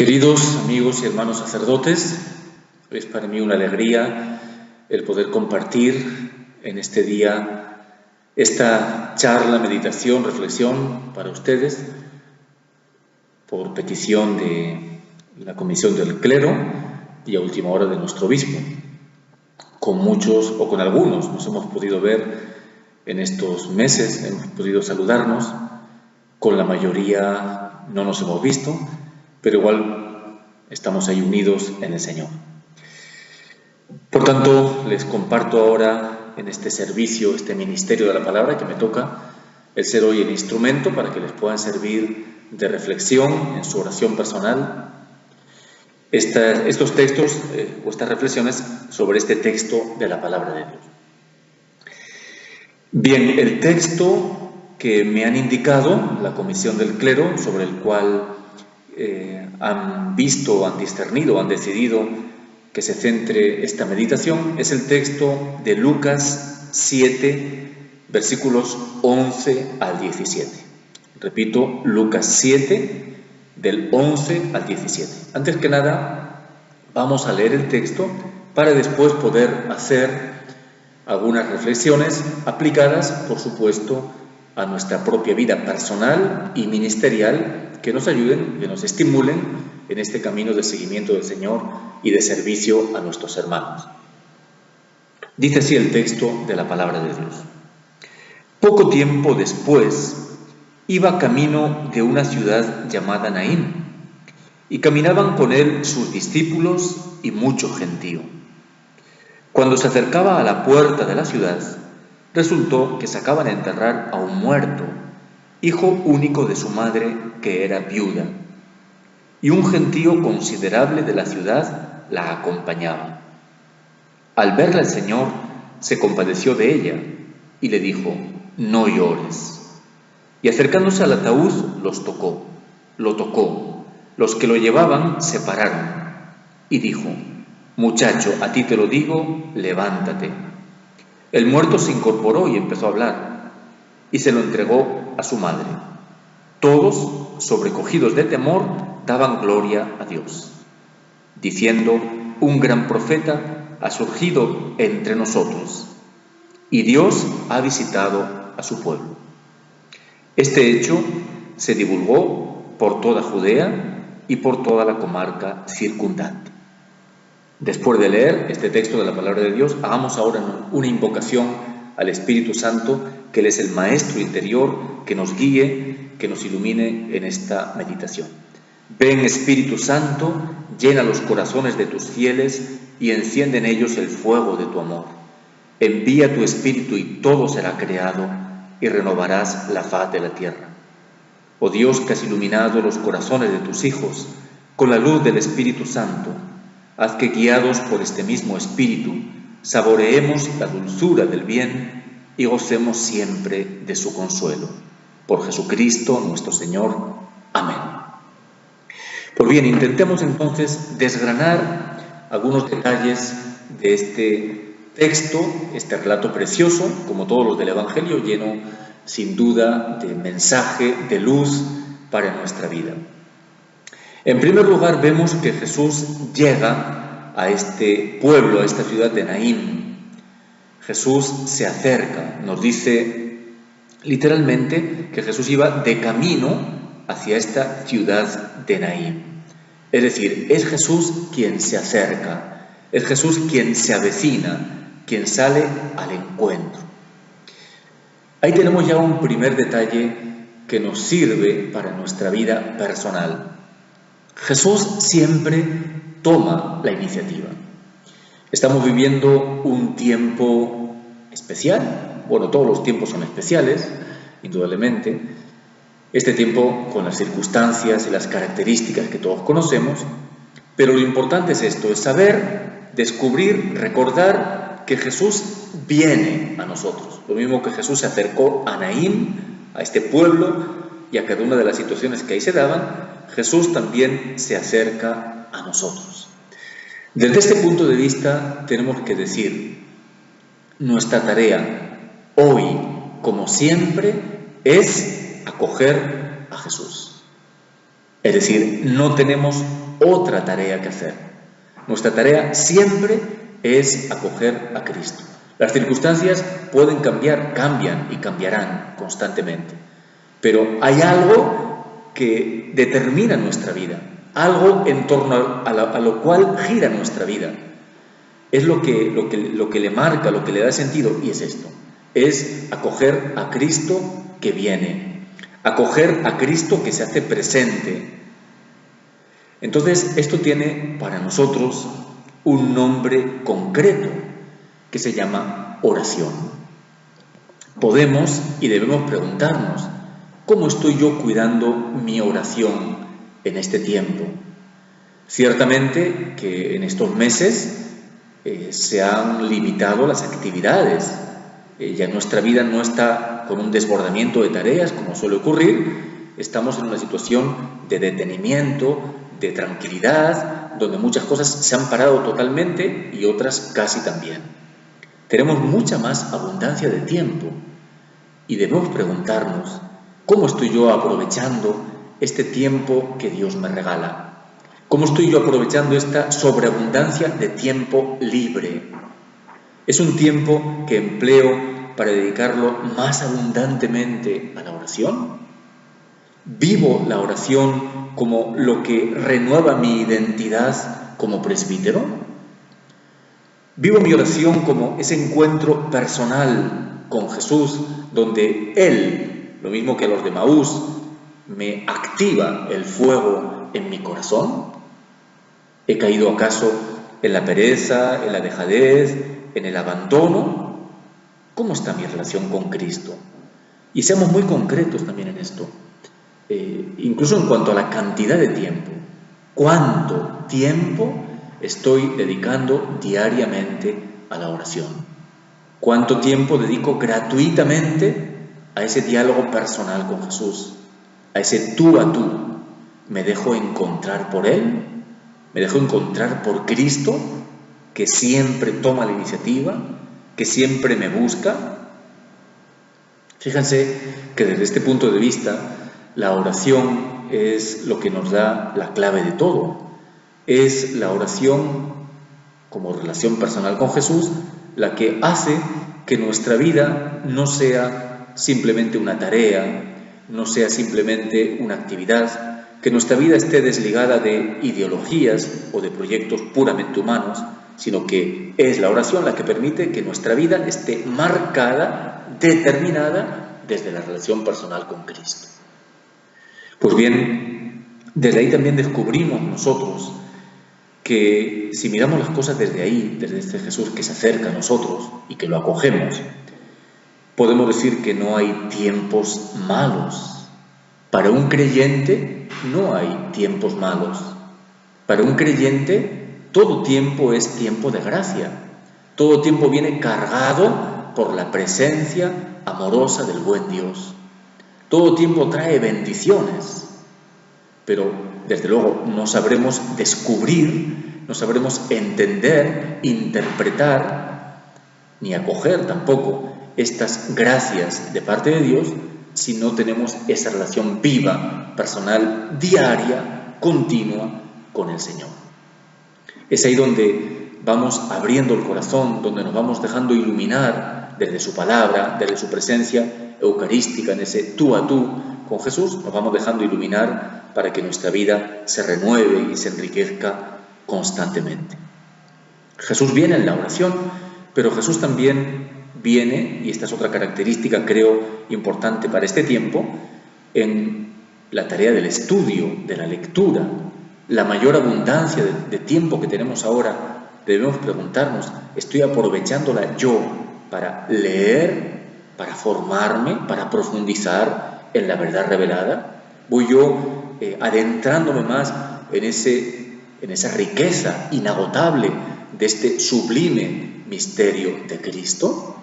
Queridos amigos y hermanos sacerdotes, es para mí una alegría el poder compartir en este día esta charla, meditación, reflexión para ustedes por petición de la Comisión del Clero y a última hora de nuestro obispo. Con muchos o con algunos nos hemos podido ver en estos meses, hemos podido saludarnos, con la mayoría no nos hemos visto, pero igual estamos ahí unidos en el Señor. Por tanto, les comparto ahora en este servicio, este ministerio de la palabra que me toca, el ser hoy el instrumento para que les puedan servir de reflexión en su oración personal, estos textos o estas reflexiones sobre este texto de la palabra de Dios. Bien, el texto que me han indicado la Comisión del Clero, sobre el cual han visto, han discernido, han decidido que se centre esta meditación, es el texto de Lucas 7, versículos 11 al 17. Repito, Lucas 7, del 11 al 17. Antes que nada, vamos a leer el texto para después poder hacer algunas reflexiones aplicadas, por supuesto, a nuestra propia vida personal y ministerial, que nos ayuden, que nos estimulen en este camino de seguimiento del Señor y de servicio a nuestros hermanos. Dice así el texto de la palabra de Dios. Poco tiempo después, iba camino de una ciudad llamada Naín, y caminaban con él sus discípulos y mucho gentío. Cuando se acercaba a la puerta de la ciudad, resultó que sacaban a enterrar a un muerto, hijo único de su madre, que era viuda, y un gentío considerable de la ciudad la acompañaba. Al verla el Señor, se compadeció de ella y le dijo: «No llores». Y acercándose al ataúd, lo tocó. Los que lo llevaban se pararon y dijo: «Muchacho, a ti te lo digo, levántate». El muerto se incorporó y empezó a hablar, y se lo entregó a su madre. Todos, sobrecogidos de temor, daban gloria a Dios, diciendo: «Un gran profeta ha surgido entre nosotros, y Dios ha visitado a su pueblo». Este hecho se divulgó por toda Judea y por toda la comarca circundante. Después de leer este texto de la palabra de Dios, hagamos ahora una invocación al Espíritu Santo, que Él es el Maestro interior, que nos guíe, que nos ilumine en esta meditación. Ven, Espíritu Santo, llena los corazones de tus fieles y enciende en ellos el fuego de tu amor. Envía tu Espíritu y todo será creado y renovarás la faz de la tierra. Oh Dios, que has iluminado los corazones de tus hijos con la luz del Espíritu Santo, haz que, guiados por este mismo Espíritu, saboreemos la dulzura del bien y gocemos siempre de su consuelo. Por Jesucristo nuestro Señor. Amén. Pues bien, intentemos entonces desgranar algunos detalles de este texto, este relato precioso, como todos los del Evangelio, lleno sin duda de mensaje, de luz para nuestra vida. En primer lugar, vemos que Jesús llega a este pueblo, a esta ciudad de Naín. Jesús se acerca, nos dice literalmente que Jesús iba de camino hacia esta ciudad de Naín. Es decir, es Jesús quien se acerca, es Jesús quien se avecina, quien sale al encuentro. Ahí tenemos ya un primer detalle que nos sirve para nuestra vida personal. Jesús siempre toma la iniciativa. Estamos viviendo un tiempo especial. Bueno, todos los tiempos son especiales, indudablemente. Este tiempo con las circunstancias y las características que todos conocemos, pero lo importante es esto, es saber, descubrir, recordar que Jesús viene a nosotros. Lo mismo que Jesús se acercó a Naín, a este pueblo, y a cada una de las situaciones que ahí se daban, Jesús también se acerca a nosotros. Desde este punto de vista tenemos que decir, nuestra tarea hoy, como siempre, es acoger a Jesús. Es decir, no tenemos otra tarea que hacer. Nuestra tarea siempre es acoger a Cristo. Las circunstancias pueden cambiar, cambian y cambiarán constantemente. Pero hay algo que determina nuestra vida, algo en torno a lo cual gira nuestra vida. Es lo que le marca, lo que le da sentido, y es esto. Es acoger a Cristo que viene, acoger a Cristo que se hace presente. Entonces, esto tiene para nosotros un nombre concreto que se llama oración. Podemos y debemos preguntarnos, ¿cómo estoy yo cuidando mi oración en este tiempo? Ciertamente que en estos meses se han limitado las actividades. Ya nuestra vida no está con un desbordamiento de tareas como suele ocurrir. Estamos en una situación de detenimiento, de tranquilidad, donde muchas cosas se han parado totalmente y otras casi también. Tenemos mucha más abundancia de tiempo y debemos preguntarnos, ¿cómo estoy yo aprovechando este tiempo que Dios me regala? ¿Cómo estoy yo aprovechando esta sobreabundancia de tiempo libre? ¿Es un tiempo que empleo para dedicarlo más abundantemente a la oración? ¿Vivo la oración como lo que renueva mi identidad como presbítero? ¿Vivo mi oración como ese encuentro personal con Jesús, donde Él, lo mismo que los de Maús, me activa el fuego en mi corazón? ¿He caído acaso en la pereza, en la dejadez, en el abandono? ¿Cómo está mi relación con Cristo? Y seamos muy concretos también en esto, incluso en cuanto a la cantidad de tiempo. ¿Cuánto tiempo estoy dedicando diariamente a la oración? ¿Cuánto tiempo dedico gratuitamente a ese diálogo personal con Jesús? A ese tú a tú. ¿Me dejo encontrar por Él? ¿Me dejo encontrar por Cristo, que siempre toma la iniciativa, que siempre me busca? Fíjense que desde este punto de vista, la oración es lo que nos da la clave de todo. Es la oración como relación personal con Jesús la que hace que nuestra vida no sea simplemente una tarea, no sea simplemente una actividad, que nuestra vida esté desligada de ideologías o de proyectos puramente humanos, sino que es la oración la que permite que nuestra vida esté marcada, determinada desde la relación personal con Cristo. Pues bien, desde ahí también descubrimos nosotros que si miramos las cosas desde ahí, desde este Jesús que se acerca a nosotros y que lo acogemos, podemos decir que no hay tiempos malos. Para un creyente no hay tiempos malos. Para un creyente todo tiempo es tiempo de gracia. Todo tiempo viene cargado por la presencia amorosa del buen Dios. Todo tiempo trae bendiciones. Pero desde luego no sabremos descubrir, no sabremos entender, interpretar, ni acoger tampoco estas gracias de parte de Dios si no tenemos esa relación viva, personal, diaria, continua con el Señor. Es ahí donde vamos abriendo el corazón, donde nos vamos dejando iluminar desde su palabra, desde su presencia eucarística, en ese tú a tú con Jesús, nos vamos dejando iluminar para que nuestra vida se renueve y se enriquezca constantemente. Jesús viene en la oración, pero Jesús también viene, y esta es otra característica creo importante para este tiempo, en la tarea del estudio, de la lectura. La mayor abundancia de tiempo que tenemos ahora, debemos preguntarnos, ¿estoy aprovechándola yo para leer, para formarme, para profundizar en la verdad revelada? ¿Voy yo adentrándome más en esa riqueza inagotable de este sublime misterio de Cristo?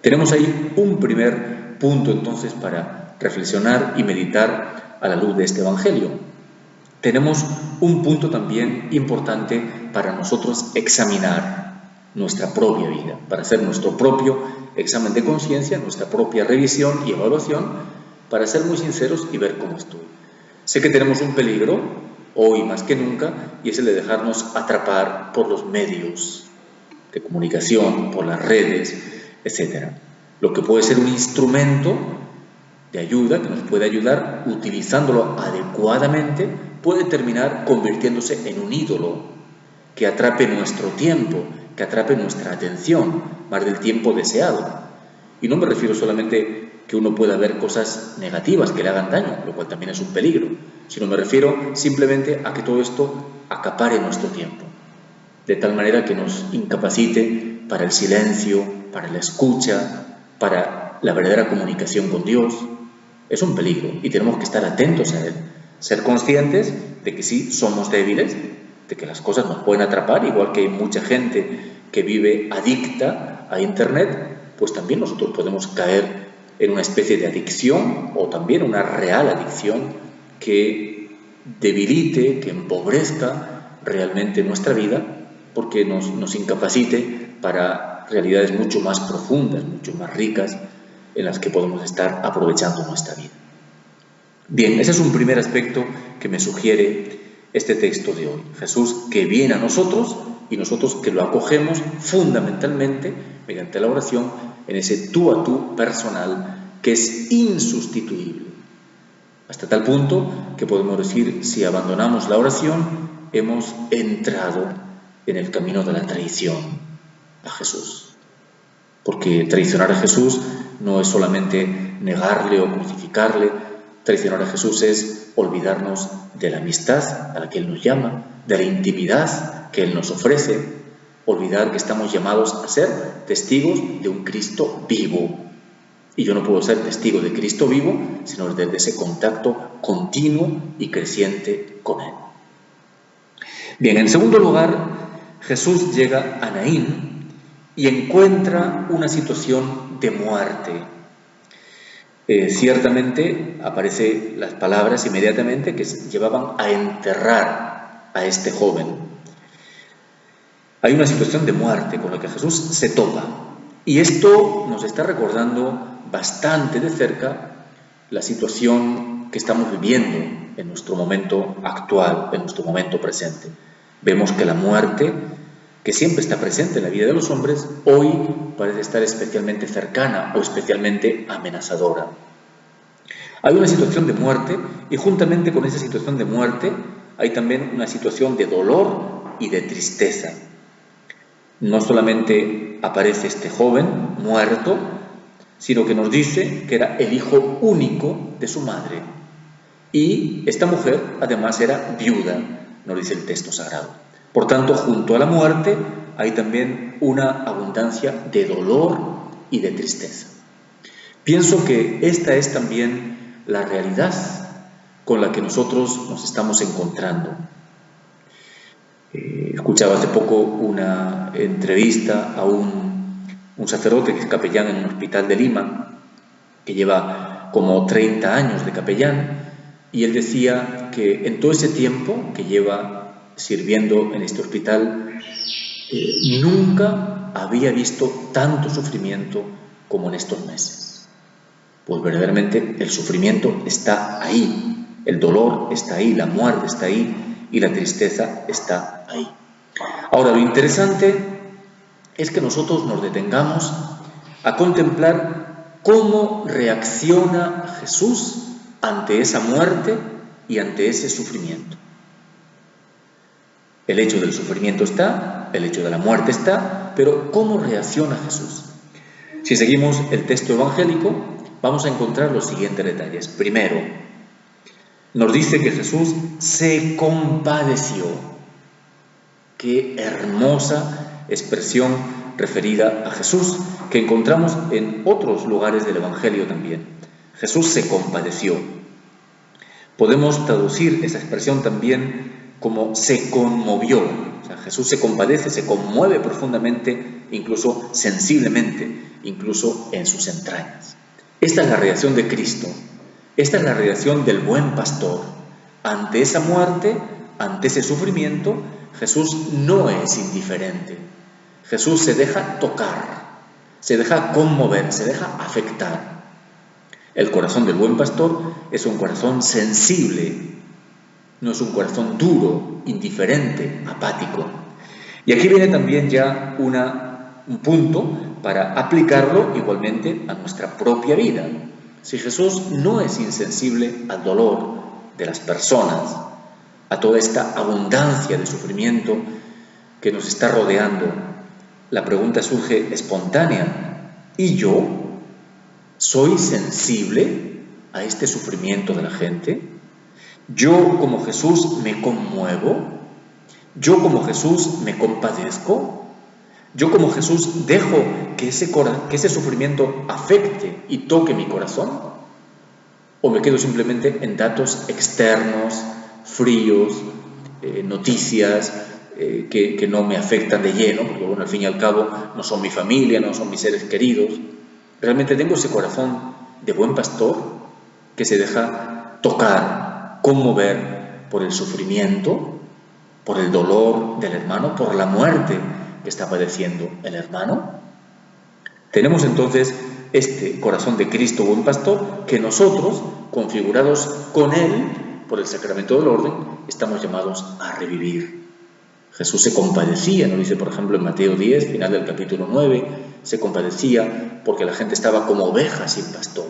Tenemos ahí un primer punto entonces para reflexionar y meditar a la luz de este Evangelio. Tenemos un punto también importante para nosotros examinar nuestra propia vida, para hacer nuestro propio examen de conciencia, nuestra propia revisión y evaluación, para ser muy sinceros y ver cómo estoy. Sé que tenemos un peligro hoy más que nunca, y es el de dejarnos atrapar por los medios de comunicación, por las redes, etc. Lo que puede ser un instrumento de ayuda, que nos puede ayudar utilizándolo adecuadamente, puede terminar convirtiéndose en un ídolo que atrape nuestro tiempo, que atrape nuestra atención, más del tiempo deseado. Y no me refiero solamente que uno pueda ver cosas negativas que le hagan daño, lo cual también es un peligro, sino me refiero simplemente a que todo esto acapare nuestro tiempo, de tal manera que nos incapacite para el silencio, para la escucha, para la verdadera comunicación con Dios. Es un peligro y tenemos que estar atentos a él, ser conscientes de que sí somos débiles, de que las cosas nos pueden atrapar, igual que hay mucha gente que vive adicta a Internet, pues también nosotros podemos caer en una especie de adicción o también una real adicción que debilite, que empobrezca realmente nuestra vida, porque nos incapacite para realidades mucho más profundas, mucho más ricas, en las que podemos estar aprovechando nuestra vida. Bien, ese es un primer aspecto que me sugiere este texto de hoy. Jesús que viene a nosotros y nosotros que lo acogemos fundamentalmente mediante la oración en ese tú a tú personal que es insustituible. Hasta tal punto que podemos decir, si abandonamos la oración, hemos entrado en el camino de la traición a Jesús. Porque traicionar a Jesús no es solamente negarle o crucificarle, traicionar a Jesús es olvidarnos de la amistad a la que Él nos llama, de la intimidad que Él nos ofrece, olvidar que estamos llamados a ser testigos de un Cristo vivo. Y yo no puedo ser testigo de Cristo vivo sino desde ese contacto continuo y creciente con Él. Bien, en segundo lugar, Jesús llega a Naín y encuentra una situación de muerte. Ciertamente aparecen las palabras inmediatamente que llevaban a enterrar a este joven. Hay una situación de muerte con la que Jesús se topa. Y esto nos está recordando bastante de cerca la situación que estamos viviendo en nuestro momento actual, en nuestro momento presente. Vemos que la muerte, que siempre está presente en la vida de los hombres, hoy parece estar especialmente cercana o especialmente amenazadora. Hay una situación de muerte y juntamente con esa situación de muerte hay también una situación de dolor y de tristeza. No solamente aparece este joven muerto, sino que nos dice que era el hijo único de su madre. Y esta mujer además era viuda, nos dice el texto sagrado. Por tanto, junto a la muerte hay también una abundancia de dolor y de tristeza. Pienso que esta es también la realidad con la que nosotros nos estamos encontrando. Escuchaba hace poco una entrevista a un sacerdote que es capellán en un hospital de Lima, que lleva como 30 años de capellán, y él decía que en todo ese tiempo que lleva sirviendo en este hospital, nunca había visto tanto sufrimiento como en estos meses. Pues verdaderamente el sufrimiento está ahí, el dolor está ahí, la muerte está ahí y la tristeza está ahí. Ahora, lo interesante es que nosotros nos detengamos a contemplar cómo reacciona Jesús ante esa muerte y ante ese sufrimiento. El hecho del sufrimiento está, el hecho de la muerte está, pero ¿cómo reacciona Jesús? Si seguimos el texto evangélico, vamos a encontrar los siguientes detalles. Primero, nos dice que Jesús se compadeció. Qué hermosa expresión referida a Jesús, que encontramos en otros lugares del Evangelio también. Jesús se compadeció. Podemos traducir esa expresión también como se conmovió. O sea, Jesús se compadece, se conmueve profundamente, incluso sensiblemente, incluso en sus entrañas. Esta es la reacción de Cristo. Esta es la reacción del buen pastor. Ante esa muerte, ante ese sufrimiento, Jesús no es indiferente. Jesús se deja tocar, se deja conmover, se deja afectar. El corazón del buen pastor es un corazón sensible no es un corazón duro, indiferente, apático. Y aquí viene también ya un punto para aplicarlo igualmente a nuestra propia vida. Si Jesús no es insensible al dolor de las personas, a toda esta abundancia de sufrimiento que nos está rodeando, la pregunta surge espontánea: ¿y yo soy sensible a este sufrimiento de la gente? ¿Yo como Jesús me conmuevo? ¿Yo como Jesús me compadezco? ¿Yo como Jesús dejo que ese sufrimiento afecte y toque mi corazón? ¿O me quedo simplemente en datos externos, fríos, noticias que no me afectan de lleno? Porque bueno, al fin y al cabo no son mi familia, no son mis seres queridos. ¿Realmente tengo ese corazón de buen pastor que se deja tocar, conmover por el sufrimiento, por el dolor del hermano, por la muerte que está padeciendo el hermano? Tenemos entonces este corazón de Cristo buen pastor que nosotros, configurados con Él por el sacramento del orden, estamos llamados a revivir. Jesús se compadecía, nos dice por ejemplo en Mateo 10, final del capítulo 9, se compadecía porque la gente estaba como ovejas sin pastor.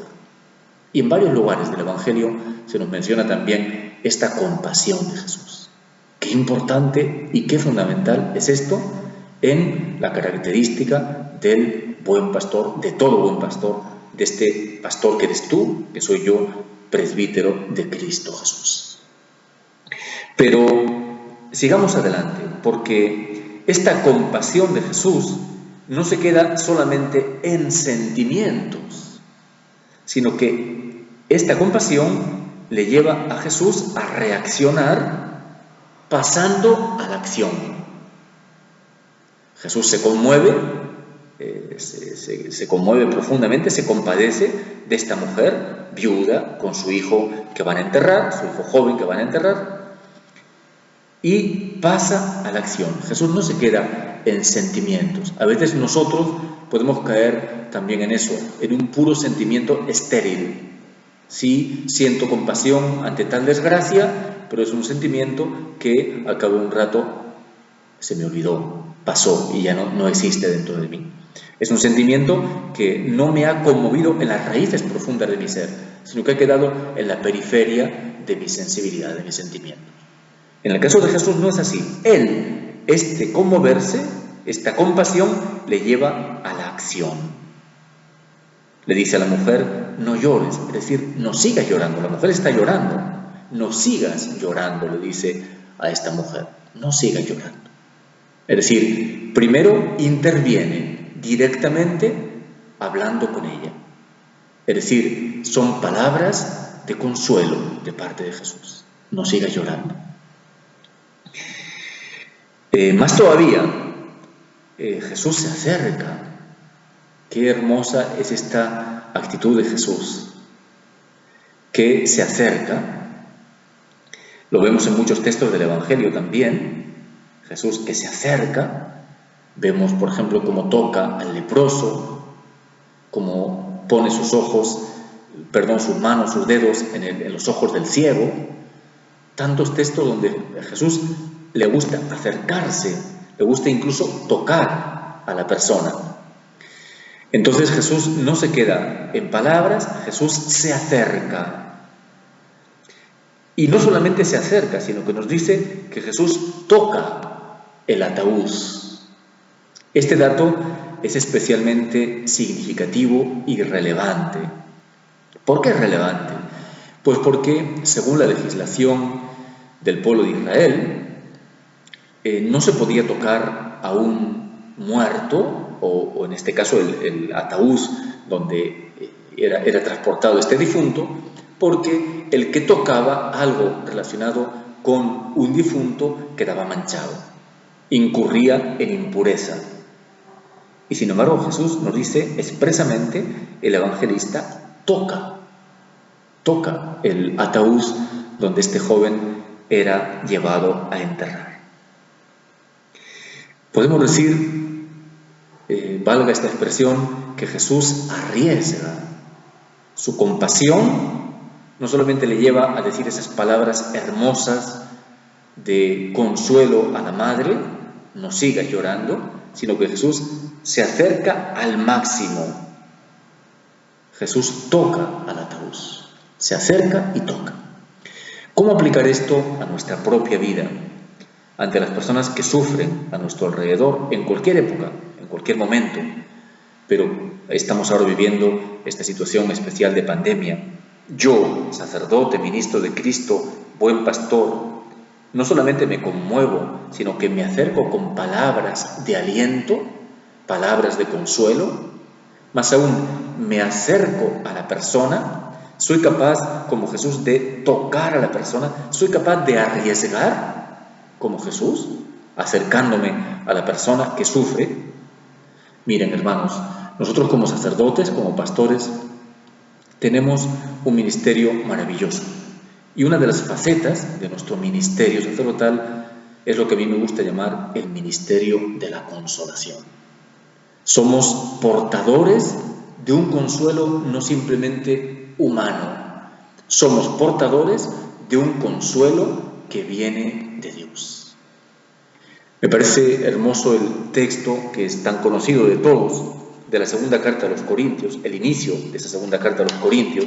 Y en varios lugares del Evangelio se nos menciona también esta compasión de Jesús. Qué importante y qué fundamental es esto en la característica del buen pastor, de todo buen pastor, de este pastor que eres tú, que soy yo, presbítero de Cristo Jesús. Pero sigamos adelante, porque esta compasión de Jesús no se queda solamente en sentimientos, sino que esta compasión le lleva a Jesús a reaccionar pasando a la acción. Jesús se conmueve, se conmueve profundamente, se compadece de esta mujer viuda con su hijo que van a enterrar, su hijo joven que van a enterrar, y pasa a la acción. Jesús no se queda en sentimientos. A veces nosotros podemos caer también en eso, en un puro sentimiento estéril. Sí, siento compasión ante tal desgracia, pero es un sentimiento que al cabo de un rato se me olvidó, pasó y ya no existe dentro de mí. Es un sentimiento que no me ha conmovido en las raíces profundas de mi ser, sino que ha quedado en la periferia de mi sensibilidad, de mis sentimientos. En el caso de Jesús no es así. Él, este conmoverse, esta compasión, le lleva a la acción. Le dice a la mujer: no llores, es decir, no sigas llorando. La mujer está llorando. No sigas llorando, le dice a esta mujer. No sigas llorando. Es decir, primero interviene directamente hablando con ella. Es decir, son palabras de consuelo de parte de Jesús. No sigas llorando. Más todavía, Jesús se acerca. Qué hermosa es esta actitud de Jesús, que se acerca. Lo vemos en muchos textos del Evangelio también. Jesús que se acerca. Vemos, por ejemplo, cómo toca al leproso, cómo pone sus manos, sus dedos en los ojos del ciego. Tantos textos donde a Jesús le gusta acercarse, le gusta incluso tocar a la persona. Entonces Jesús no se queda en palabras, Jesús se acerca. Y no solamente se acerca, sino que nos dice que Jesús toca el ataúd. Este dato es especialmente significativo y relevante. ¿Por qué es relevante? Pues porque, según la legislación del pueblo de Israel, no se podía tocar a un muerto, o en este caso el ataúd donde era transportado este difunto, porque el que tocaba algo relacionado con un difunto quedaba manchado, incurría en impureza. Y sin embargo Jesús nos dice expresamente, el evangelista toca el ataúd donde este joven era llevado a enterrar. Podemos decir, valga esta expresión, que Jesús arriesga su compasión no solamente le lleva a decir esas palabras hermosas de consuelo a la madre, no sigas llorando, sino que Jesús se acerca al máximo. Jesús toca al ataúd, se acerca y toca. ¿Cómo aplicar esto a nuestra propia vida? Ante las personas que sufren a nuestro alrededor, en cualquier época, en cualquier momento, pero estamos ahora viviendo esta situación especial de pandemia. Yo, sacerdote, ministro de Cristo, buen pastor, no solamente me conmuevo, sino que me acerco con palabras de aliento, palabras de consuelo, más aún, me acerco a la persona, soy capaz, como Jesús, de tocar a la persona, soy capaz de arriesgar, como Jesús, acercándome a la persona que sufre. Miren, hermanos, nosotros como sacerdotes, como pastores, tenemos un ministerio maravilloso. Y una de las facetas de nuestro ministerio sacerdotal es lo que a mí me gusta llamar el ministerio de la consolación. Somos portadores de un consuelo no simplemente humano, somos portadores de un consuelo que viene de Dios. Me parece hermoso el texto que es tan conocido de todos, de la segunda carta a los Corintios, el inicio de esa segunda carta a los Corintios,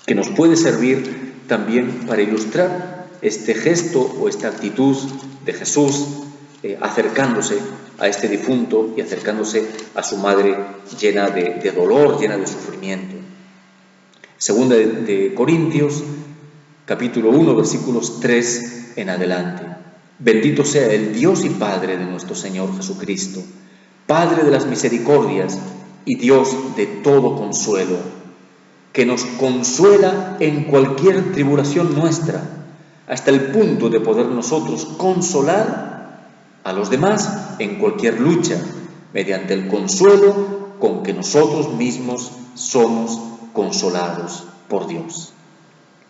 que nos puede servir también para ilustrar este gesto o esta actitud de Jesús acercándose a este difunto y acercándose a su madre llena de dolor, llena de sufrimiento. Segunda de Corintios, capítulo 1, versículos 3 en adelante. Bendito sea el Dios y Padre de nuestro Señor Jesucristo, Padre de las misericordias y Dios de todo consuelo, que nos consuela en cualquier tribulación nuestra, hasta el punto de poder nosotros consolar a los demás en cualquier lucha, mediante el consuelo con que nosotros mismos somos consolados por Dios.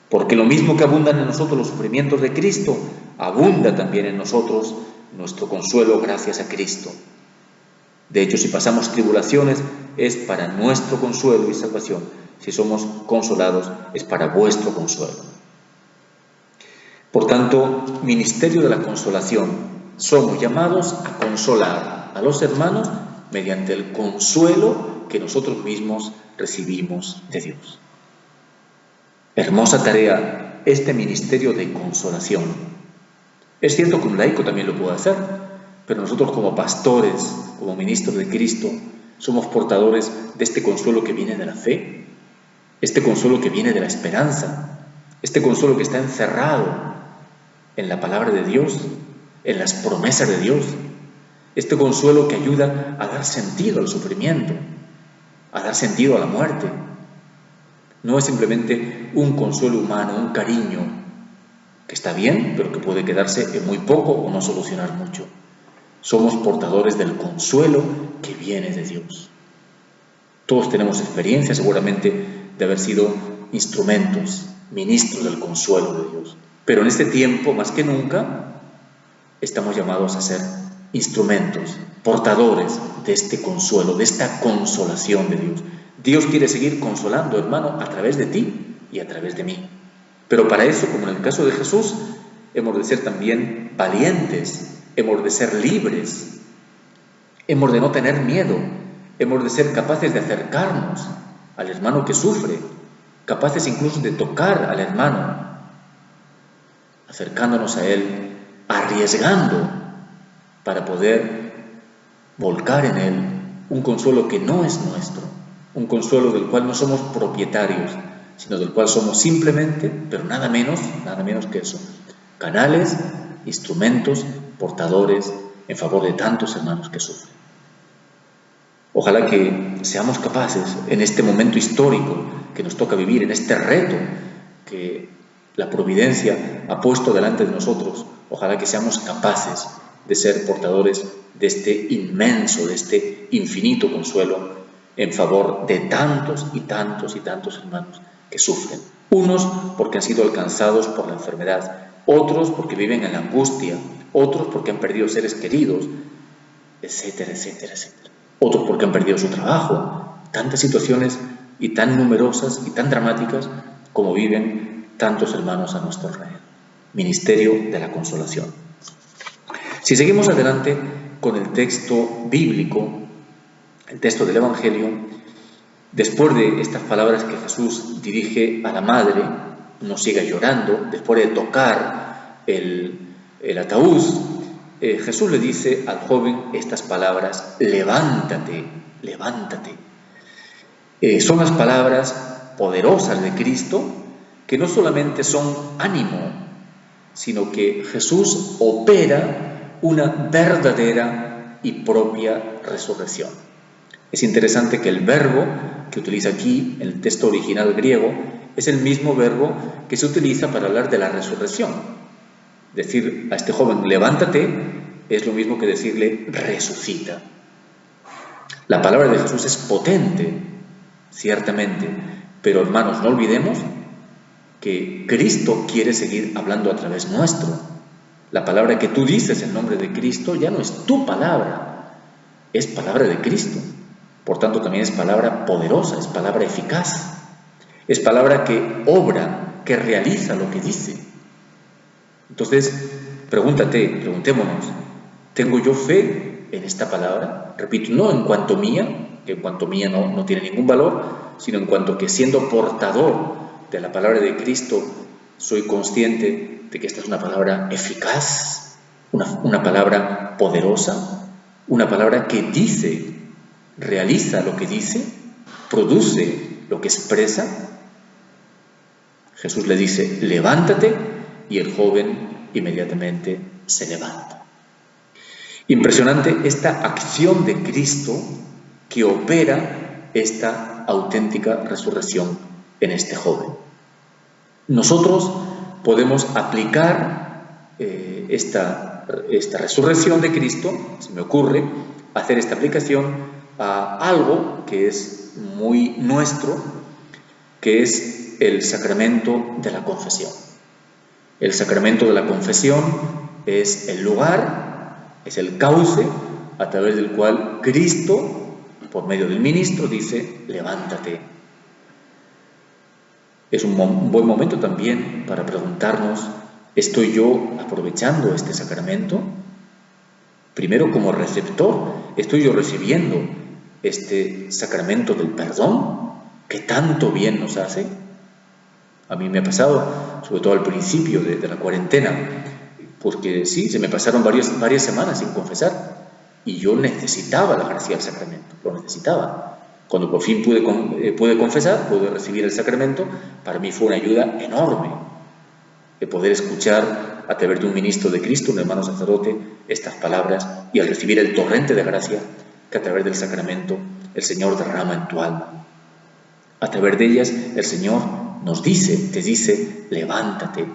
Porque lo mismo que abundan en nosotros los sufrimientos de Cristo, abunda también en nosotros nuestro consuelo gracias a Cristo. De hecho, si pasamos tribulaciones, es para nuestro consuelo y salvación. Si somos consolados, es para vuestro consuelo. Por tanto, ministerio de la consolación. Somos llamados a consolar a los hermanos mediante el consuelo que nosotros mismos recibimos de Dios. Hermosa tarea este ministerio de consolación. Es cierto que un laico también lo puede hacer, pero nosotros como pastores, como ministros de Cristo, somos portadores de este consuelo que viene de la fe, este consuelo que viene de la esperanza, este consuelo que está encerrado en la palabra de Dios, en las promesas de Dios, este consuelo que ayuda a dar sentido al sufrimiento, a dar sentido a la muerte. No es simplemente un consuelo humano, un cariño, que está bien, pero que puede quedarse en muy poco o no solucionar mucho. Somos portadores del consuelo que viene de Dios. Todos tenemos experiencia seguramente de haber sido instrumentos, ministros del consuelo de Dios. Pero en este tiempo, más que nunca, estamos llamados a ser instrumentos, portadores de este consuelo, de esta consolación de Dios. Dios quiere seguir consolando, hermano, a través de ti y a través de mí. Pero para eso, como en el caso de Jesús, hemos de ser también valientes, hemos de ser libres, hemos de no tener miedo, hemos de ser capaces de acercarnos al hermano que sufre, capaces incluso de tocar al hermano, acercándonos a él, arriesgando para poder volcar en él un consuelo que no es nuestro, un consuelo del cual no somos propietarios, sino del cual somos simplemente, pero nada menos que eso, canales, instrumentos, portadores en favor de tantos hermanos que sufren. Ojalá que seamos capaces en este momento histórico que nos toca vivir, en este reto que la providencia ha puesto delante de nosotros, ojalá que seamos capaces de ser portadores de este inmenso, de este infinito consuelo en favor de tantos y tantos y tantos hermanos que sufren. Unos porque han sido alcanzados por la enfermedad, otros porque viven en la angustia, otros porque han perdido seres queridos, etcétera, etcétera, etcétera. Otros porque han perdido su trabajo. Tantas situaciones y tan numerosas y tan dramáticas como viven tantos hermanos a nuestro alrededor. Ministerio de la consolación. Si seguimos adelante con el texto bíblico, el texto del Evangelio, después de estas palabras que Jesús dirige a la madre, no siga llorando, después de tocar el ataúd, Jesús le dice al joven estas palabras: levántate, levántate. Son las palabras poderosas de Cristo, que no solamente son ánimo, sino que Jesús opera una verdadera y propia resurrección. Es interesante que el verbo que utiliza aquí en el texto original griego es el mismo verbo que se utiliza para hablar de la resurrección. Decir a este joven levántate es lo mismo que decirle resucita. La palabra de Jesús es potente, ciertamente, pero hermanos, no olvidemos que Cristo quiere seguir hablando a través nuestro. La palabra que tú dices en nombre de Cristo ya no es tu palabra, es palabra de Cristo. Por tanto, también es palabra poderosa, es palabra eficaz, es palabra que obra, que realiza lo que dice. Entonces, preguntémonos, ¿tengo yo fe en esta palabra? Repito, no en cuanto mía, que en cuanto mía no tiene ningún valor, sino en cuanto que siendo portador de la palabra de Cristo, soy consciente de que esta es una palabra eficaz, una palabra poderosa, una palabra que dice, realiza lo que dice, produce lo que expresa. Jesús le dice, levántate, y el joven inmediatamente se levanta. Impresionante esta acción de Cristo que opera esta auténtica resurrección en este joven. Nosotros podemos aplicar esta resurrección de Cristo, se me ocurre hacer esta aplicación a algo que es muy nuestro, que es el sacramento de la confesión. El sacramento de la confesión es el lugar, es el cauce a través del cual Cristo, por medio del ministro, dice, levántate. Es un buen momento también para preguntarnos, ¿estoy yo aprovechando este sacramento? Primero, como receptor, ¿estoy yo recibiendo este sacramento del perdón que tanto bien nos hace? A mí me ha pasado, sobre todo al principio de la cuarentena, porque sí, se me pasaron varias semanas sin confesar y yo necesitaba la gracia del sacramento, lo necesitaba. Cuando por fin pude confesar, pude recibir el sacramento, para mí fue una ayuda enorme de poder escuchar a través de un ministro de Cristo, un hermano sacerdote, estas palabras, y al recibir el torrente de gracia que a través del sacramento el Señor derrama en tu alma. A través de ellas el Señor nos dice, te dice, levántate.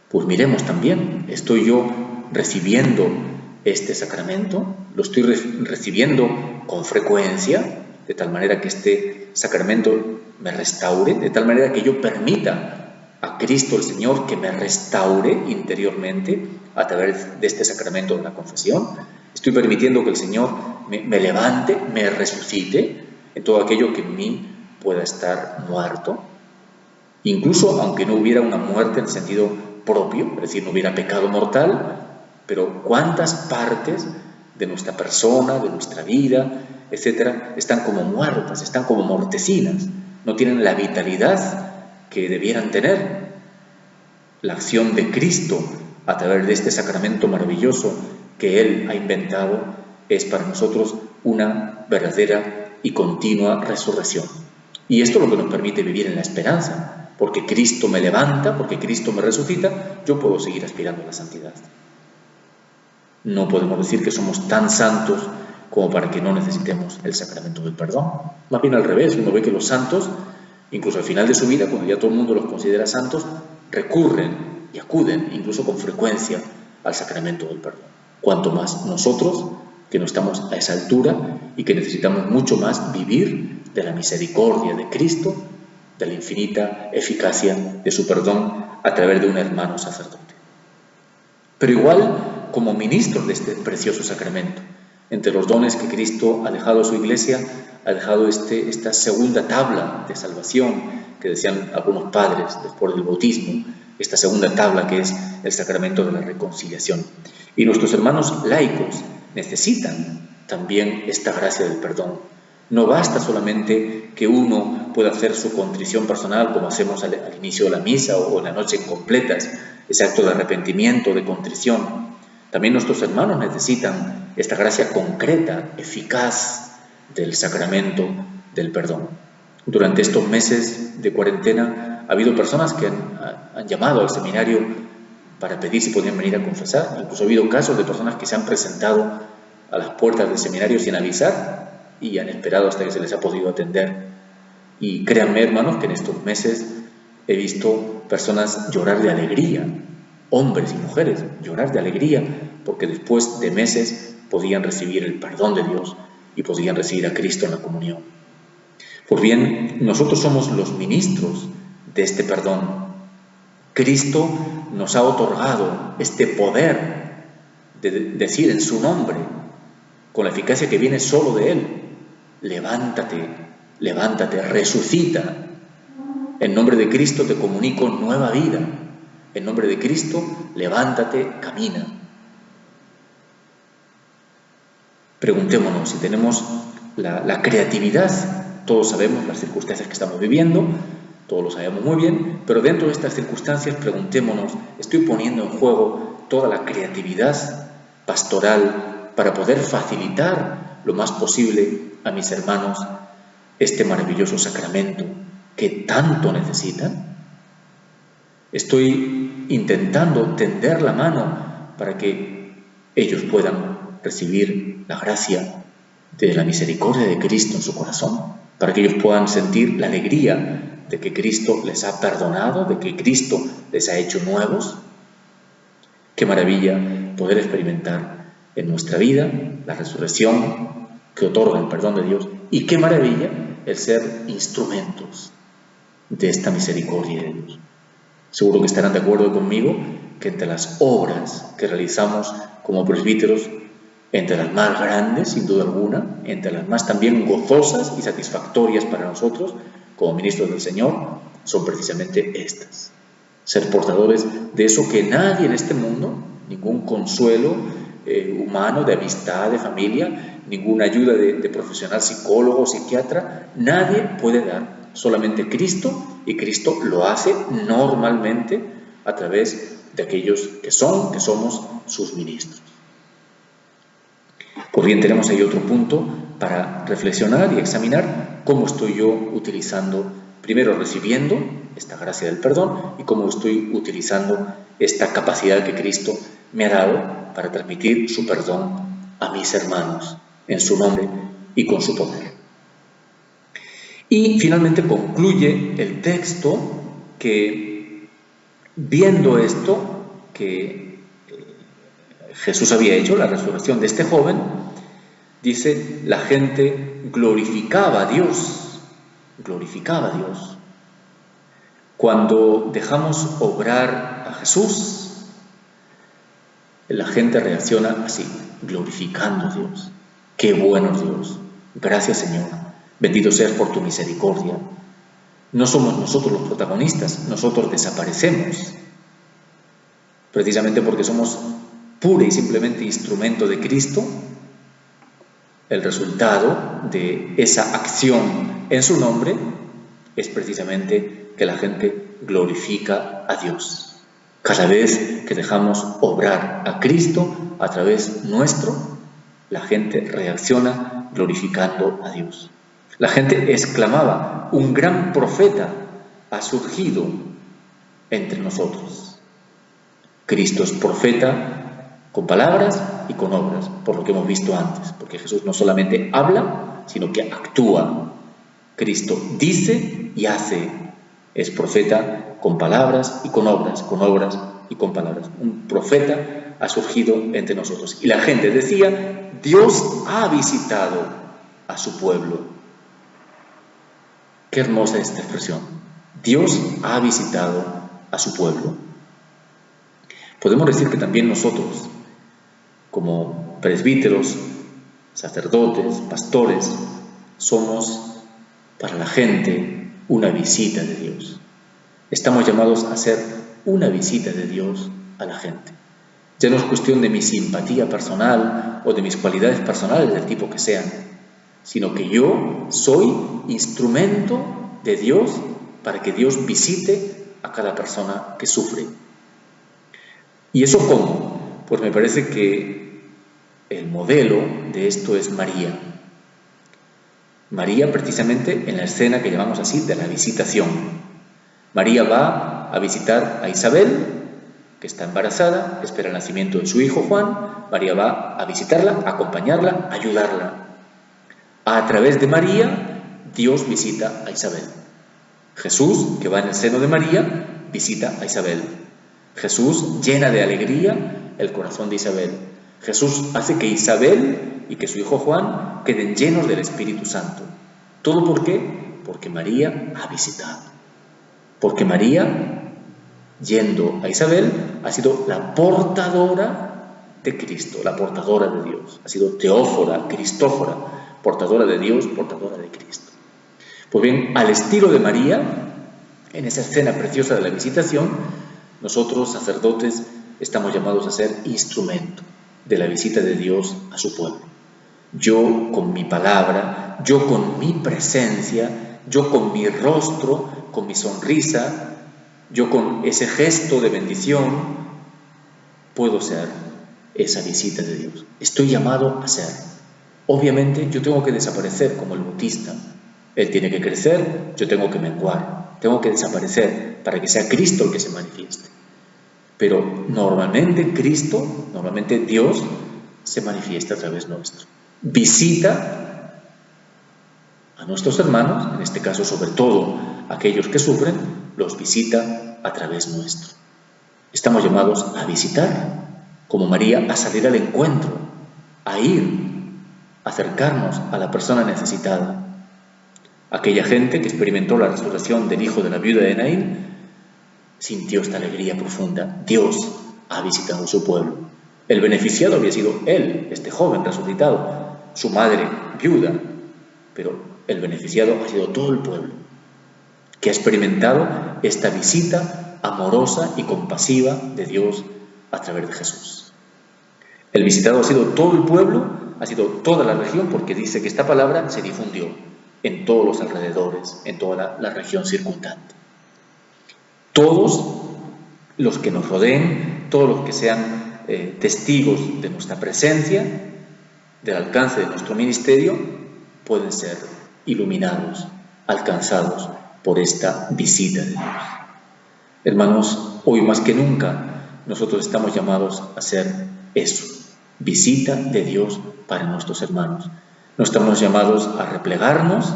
Pues miremos también, ¿estoy yo recibiendo este sacramento? ¿Lo estoy recibiendo con frecuencia? De tal manera que este sacramento me restaure, de tal manera que yo permita a Cristo el Señor que me restaure interiormente a través de este sacramento de la confesión. Estoy permitiendo que el Señor me levante, me resucite en todo aquello que en mí pueda estar muerto. Incluso aunque no hubiera una muerte en sentido propio, es decir, no hubiera pecado mortal, pero cuántas partes de nuestra persona, de nuestra vida, etcétera, están como muertas, están como mortecinas, no tienen la vitalidad que debieran tener. La acción de Cristo a través de este sacramento maravilloso que Él ha inventado es para nosotros una verdadera y continua resurrección. Y esto es lo que nos permite vivir en la esperanza, porque Cristo me levanta, porque Cristo me resucita, yo puedo seguir aspirando a la santidad. No podemos decir que somos tan santos como para que no necesitemos el sacramento del perdón. Más bien al revés, uno ve que los santos, incluso al final de su vida, cuando ya todo el mundo los considera santos, recurren y acuden, incluso con frecuencia, al sacramento del perdón. Cuanto más nosotros, que no estamos a esa altura y que necesitamos mucho más vivir de la misericordia de Cristo, de la infinita eficacia de su perdón a través de un hermano sacerdote. Pero igual, como ministros de este precioso sacramento, entre los dones que Cristo ha dejado a su Iglesia, ha dejado esta segunda tabla de salvación, que decían algunos padres después del bautismo, esta segunda tabla que es el sacramento de la reconciliación. Y nuestros hermanos laicos necesitan también esta gracia del perdón. No basta solamente que uno pueda hacer su contrición personal como hacemos al inicio de la misa o en la noche en completas, ese acto de arrepentimiento, de contrición. También nuestros hermanos necesitan esta gracia concreta, eficaz del sacramento del perdón. Durante estos meses de cuarentena ha habido personas que han llamado al seminario para pedir si podían venir a confesar. Incluso ha habido casos de personas que se han presentado a las puertas del seminario sin avisar y han esperado hasta que se les ha podido atender. Y créanme, hermanos, que en estos meses he visto personas llorar de alegría, hombres y mujeres llorar de alegría, porque después de meses podían recibir el perdón de Dios y podían recibir a Cristo en la comunión. Pues bien, nosotros somos los ministros de este perdón. Cristo nos ha otorgado este poder de decir en su nombre, con la eficacia que viene solo de Él: levántate, levántate, resucita. En nombre de Cristo te comunico nueva vida. En nombre de Cristo, levántate, camina. Preguntémonos si tenemos la creatividad. Todos sabemos las circunstancias que estamos viviendo, todos lo sabemos muy bien, pero dentro de estas circunstancias preguntémonos, ¿estoy poniendo en juego toda la creatividad pastoral para poder facilitar lo más posible a mis hermanos este maravilloso sacramento que tanto necesitan? ¿Estoy intentando tender la mano para que ellos puedan recibir la gracia de la misericordia de Cristo en su corazón? Para que ellos puedan sentir la alegría de que Cristo les ha perdonado, de que Cristo les ha hecho nuevos. Qué maravilla poder experimentar en nuestra vida la resurrección que otorga el perdón de Dios, y qué maravilla el ser instrumentos de esta misericordia de Dios. Seguro que estarán de acuerdo conmigo que entre las obras que realizamos como presbíteros, entre las más grandes, sin duda alguna, entre las más también gozosas y satisfactorias para nosotros, como ministros del Señor, son precisamente estas. Ser portadores de eso que nadie en este mundo, ningún consuelo humano, de amistad, de familia, ninguna ayuda de profesional psicólogo o psiquiatra, nadie puede dar. Solamente Cristo, y Cristo lo hace normalmente a través de aquellos que somos sus ministros. Pues bien, tenemos ahí otro punto para reflexionar y examinar cómo estoy yo utilizando, primero recibiendo esta gracia del perdón, y cómo estoy utilizando esta capacidad que Cristo me ha dado para transmitir su perdón a mis hermanos en su nombre y con su poder. Y finalmente concluye el texto que, viendo esto que Jesús había hecho, la resurrección de este joven, dice, la gente glorificaba a Dios, glorificaba a Dios. Cuando dejamos obrar a Jesús, la gente reacciona así, glorificando a Dios. ¡Qué bueno es Dios! Gracias, Señor. Bendito seas por tu misericordia. No somos nosotros los protagonistas, nosotros desaparecemos, precisamente porque somos pura y simplemente instrumento de Cristo. El resultado de esa acción en su nombre es precisamente que la gente glorifica a Dios. Cada vez que dejamos obrar a Cristo a través nuestro, la gente reacciona glorificando a Dios. La gente exclamaba, un gran profeta ha surgido entre nosotros. Cristo es profeta con palabras y con obras, por lo que hemos visto antes, porque Jesús no solamente habla, sino que actúa. Cristo dice y hace. Es profeta con palabras y con obras y con palabras. Un profeta ha surgido entre nosotros. Y la gente decía, Dios ha visitado a su pueblo. Qué hermosa esta expresión. Dios ha visitado a su pueblo. Podemos decir que también nosotros, como presbíteros, sacerdotes, pastores, somos para la gente una visita de Dios. Estamos llamados a hacer una visita de Dios a la gente. Ya no es cuestión de mi simpatía personal o de mis cualidades personales del tipo que sean, sino que yo soy instrumento de Dios para que Dios visite a cada persona que sufre. ¿Y eso cómo? Pues me parece que el modelo de esto es María. María, precisamente en la escena que llamamos así de la visitación. María va a visitar a Isabel, que está embarazada, espera el nacimiento de su hijo Juan. María va a visitarla, a acompañarla, a ayudarla. A través de María, Dios visita a Isabel. Jesús, que va en el seno de María, visita a Isabel. Jesús llena de alegría el corazón de Isabel. Jesús hace que Isabel y que su hijo Juan queden llenos del Espíritu Santo. ¿Todo por qué? Porque María ha visitado. Porque María, yendo a Isabel, ha sido la portadora de Cristo, la portadora de Dios. Ha sido teófora, cristófora, portadora de Dios, portadora de Cristo. Pues bien, al estilo de María, en esa escena preciosa de la visitación, nosotros, sacerdotes, estamos llamados a ser instrumento de la visita de Dios a su pueblo. Yo con mi palabra, yo con mi presencia, yo con mi rostro, con mi sonrisa, yo con ese gesto de bendición, puedo ser esa visita de Dios. Estoy llamado a ser. Obviamente yo tengo que desaparecer como el bautista. Él tiene que crecer, yo tengo que menguar. Tengo que desaparecer para que sea Cristo el que se manifieste. Pero normalmente Dios se manifiesta a través nuestro. Visita a nuestros hermanos, en este caso sobre todo aquellos que sufren, los visita a través nuestro. Estamos llamados a visitar, como María, a salir al encuentro, a ir, a acercarnos a la persona necesitada. Aquella gente que experimentó la resurrección del hijo de la viuda de Naín sintió esta alegría profunda. Dios ha visitado su pueblo. El beneficiado había sido él, este joven resucitado, su madre viuda, pero el beneficiado ha sido todo el pueblo, que ha experimentado esta visita amorosa y compasiva de Dios a través de Jesús. El visitado ha sido todo el pueblo, ha sido toda la región, porque dice que esta palabra se difundió en todos los alrededores, en toda la región circundante. Todos los que nos rodeen, todos los que sean testigos de nuestra presencia, del alcance de nuestro ministerio, pueden ser iluminados, alcanzados por esta visita de Dios. Hermanos, hoy más que nunca nosotros estamos llamados a hacer eso, visita de Dios para nuestros hermanos. No estamos llamados a replegarnos,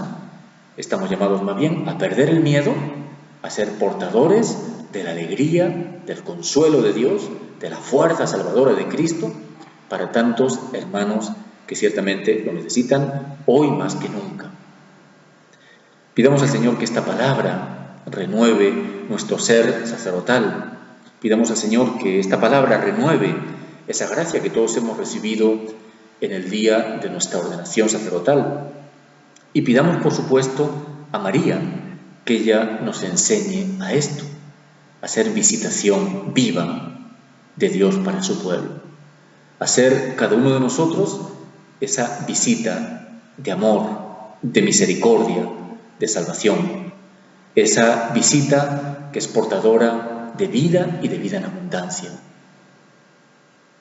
estamos llamados más bien a perder el miedo, a ser portadores de la alegría, del consuelo de Dios, de la fuerza salvadora de Cristo para tantos hermanos que ciertamente lo necesitan hoy más que nunca. Pidamos al Señor que esta palabra renueve nuestro ser sacerdotal. Pidamos al Señor que esta palabra renueve esa gracia que todos hemos recibido en el día de nuestra ordenación sacerdotal. Y pidamos, por supuesto, a María que ella nos enseñe a esto, a ser visitación viva de Dios para su pueblo, a ser cada uno de nosotros esa visita de amor, de misericordia, de salvación, esa visita que es portadora de vida y de vida en abundancia.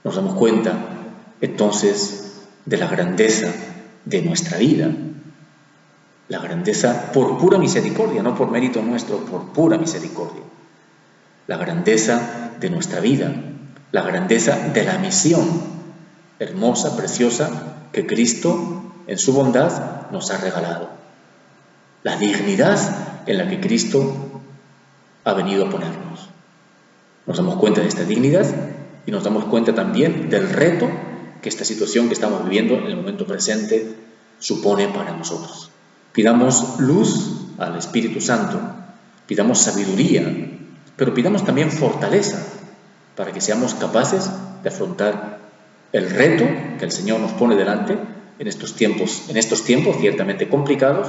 Nos damos cuenta entonces de la grandeza de nuestra vida, la grandeza por pura misericordia, no por mérito nuestro, por pura misericordia, la grandeza de nuestra vida, la grandeza de la misión hermosa, preciosa, que Cristo en su bondad nos ha regalado, la dignidad en la que Cristo ha venido a ponernos. Nos damos cuenta de esta dignidad y nos damos cuenta también del reto que esta situación que estamos viviendo en el momento presente supone para nosotros. Pidamos luz al Espíritu Santo, pidamos sabiduría, pero pidamos también fortaleza para que seamos capaces de afrontar el reto que el Señor nos pone delante en estos tiempos ciertamente complicados,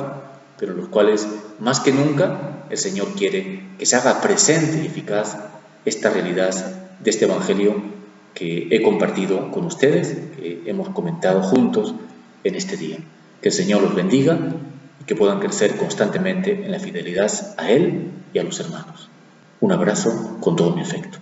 pero en los cuales más que nunca el Señor quiere que se haga presente y eficaz esta realidad de este Evangelio que he compartido con ustedes, que hemos comentado juntos en este día. Que el Señor los bendiga y que puedan crecer constantemente en la fidelidad a Él y a los hermanos. Un abrazo con todo mi afecto.